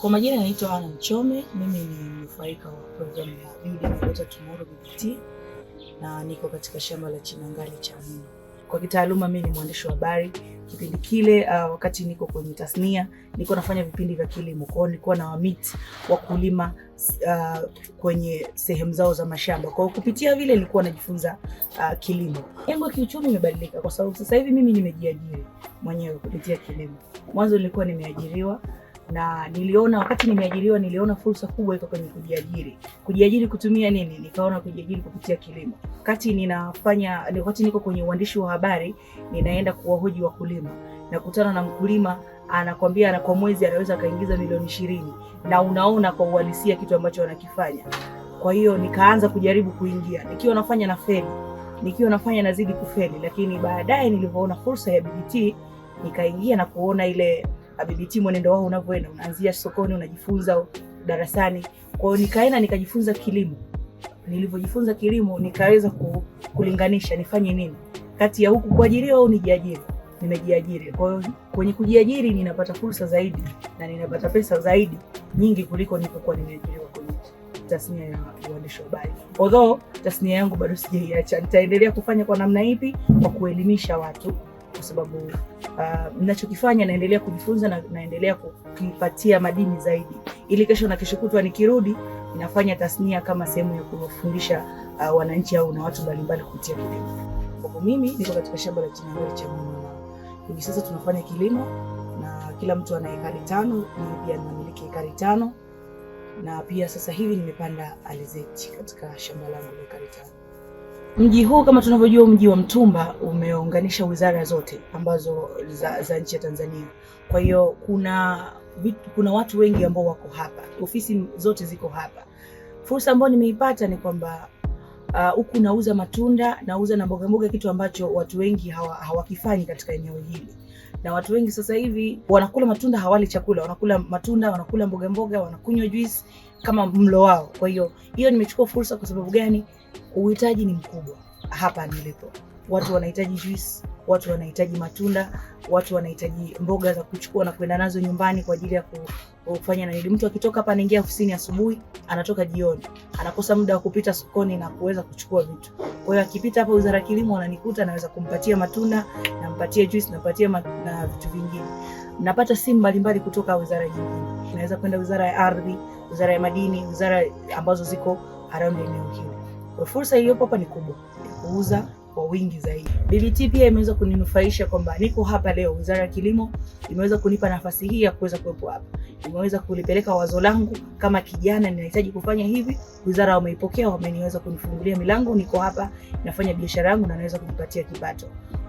Kwa majina naitwa Anna Mchome, mimi ni mnufaika wa programu ya Building a Better Tomorrow BBT na niko katika shamba la Chinangali cha Mino. Kwa kitaaluma mimi ni mwandishi wa habari. Kipindi kile wakati niko kwenye tasnia, niko nafanya vipindi vya kilimo. Kwa hiyo nilikuwa na meet wakulima kwenye sehemu zao za mashamba. Kwa hiyo kupitia vile nilikuwa najifunza kilimo. Yangu kiuchumi imebadilika kwa sababu sasa hivi mimi nimejiajiri mwenyewe kupitia kilimo. Mwanzo nilikuwa nimeajiriwa na wakati nimeajiriwa niliona fursa kubwa iko kwenye kujiajiri. Kujiajiri kutumia nini? Nikaona kujiajiri kupitia kilimo. Wakati niko kwenye uandishi wa habari, ninaenda kuwahoji wakulima. Nakutana na mkulima anakwambia kwa mwezi anaweza kaingiza milioni 20 na unaona kwa uhalisia kitu ambacho anakifanya. Kwa hiyo nikaanza kujaribu kuingia. Nikiwa nafanya na feli, nikiwa nafanya nazidi kufeli, lakini baadaye nilipoona fursa ya BBT nikaingia na kuona ile BBT mwenendo wao unavyoenda, unaanzia sokoni, unajifunza darasani. Kwa hiyo nikaenda nikajifunza kilimo. Nilipojifunza kilimo nikaweza kulinganisha nifanye nini kati ya huku kuajiriwa au nijiajiri. Nimejiajiri. Kwa hiyo kwenye kujiajiri ninapata fursa zaidi na ninapata pesa zaidi nyingi kuliko nilipokuwa nimeajiriwa kwenye tasnia ya uandishi wa habari. Although tasnia yangu bado sijaiacha, nitaendelea kufanya kwa namna ipi? Kwa kuelimisha watu, kwa sababu ninachokifanya naendelea kujifunza na naendelea kukipatia madini zaidi, ili kesho na kesho kutwa nikirudi ninafanya tasnia kama sehemu ya kufundisha wananchi au na watu mbalimbali kupitia kilimo. Kwa mimi niko katika shamba la Chinangali cha Mino. Hivi sasa tunafanya kilimo na kila mtu ana ekari 5, mimi pia ninamiliki ekari 5 na pia sasa hivi nimepanda alizeti katika shamba langu la ekari 5. Mji huu kama tunavyojua, mji wa Mtumba umeunganisha wizara zote ambazo za nchi ya Tanzania. Kwa hiyo kuna watu wengi ambao wako hapa. Ofisi zote ziko hapa. Fursa ambayo nimeipata ni kwamba huku nauza matunda, nauza na mboga, kitu ambacho watu wengi hawakifanyi katika eneo hili. Na watu wengi sasa hivi wanakula matunda, hawali chakula, wanakula matunda, wanakula mboga, wanakunywa juice kama mlo wao. Kwa hiyo nimechukua fursa. Kwa sababu gani? Uhitaji ni mkubwa hapa nilipo. Watu wanahitaji juice, watu wanahitaji matunda, watu wanahitaji mboga za kuchukua na kwenda nazo nyumbani kwa ajili ya kufanya nini. Mtu akitoka hapa anaingia ofisini asubuhi, anatoka jioni, anakosa muda wa kupita sokoni na kuweza kuchukua vitu. Kwa hiyo akipita hapa Wizara ya Kilimo ananikuta, naweza kumpatia matunda, nampatia juice, nampatia na vitu vingine. Napata simu mbalimbali kutoka wizara nyingine. Naweza kwenda Wizara ya Ardhi, Wizara ya Madini, wizara ambazo ziko around eneo hili. Kwa fursa iliyopo hapa ni kubwa, kuuza kwa wingi zaidi. BBT pia imeweza kuninufaisha kwamba niko hapa leo. Wizara ya Kilimo imeweza kunipa nafasi hii ya kuweza kuwepo hapa. Imeweza kulipeleka wazo langu kama kijana ninahitaji kufanya hivi. Wizara wameipokea, wameniweza kunifungulia milango, niko hapa nafanya biashara yangu na naweza kujipatia kipato.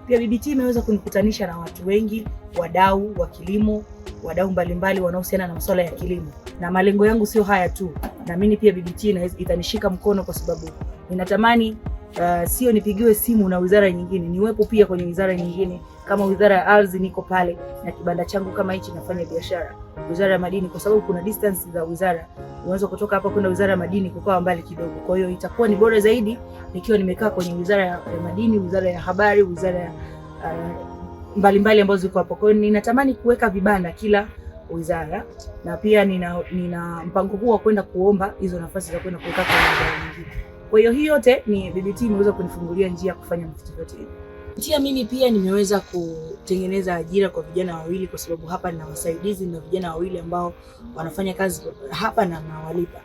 Pia BBT imeweza kunikutanisha na watu wengi, wadau wa kilimo, wadau mbalimbali wanaohusiana na masuala ya kilimo. Na malengo yangu sio haya tu. Na mimi pia BBT itanishika mkono kwa sababu ninatamani sio nipigiwe simu na wizara nyingine, niwepo pia kwenye wizara nyingine. Kama Wizara ya Ardhi niko pale na kibanda changu kama hichi nafanya biashara. Wizara ya Madini, kwa sababu kuna distance za wizara, unaweza kutoka hapa kwenda Wizara ya Madini kukaa mbali kidogo. Kwa hiyo itakuwa ni bora zaidi nikiwa nimekaa kwenye Wizara ya Madini, Wizara ya Habari, wizara ya mbalimbali ambazo ziko hapo. Kwa hiyo ninatamani kuweka vibanda kila wizara, na pia nina mpango huu wa kwenda kuomba hizo nafasi za kwenda kuweka kwenye wizara nyingine. Kwa hiyo hii yote ni BBT imeweza kunifungulia njia ya kufanya vitu vyote hivi. Pia mimi pia nimeweza kutengeneza ajira kwa vijana wawili, kwa sababu hapa nina wasaidizi na vijana wawili ambao wanafanya kazi hapa na nawalipa.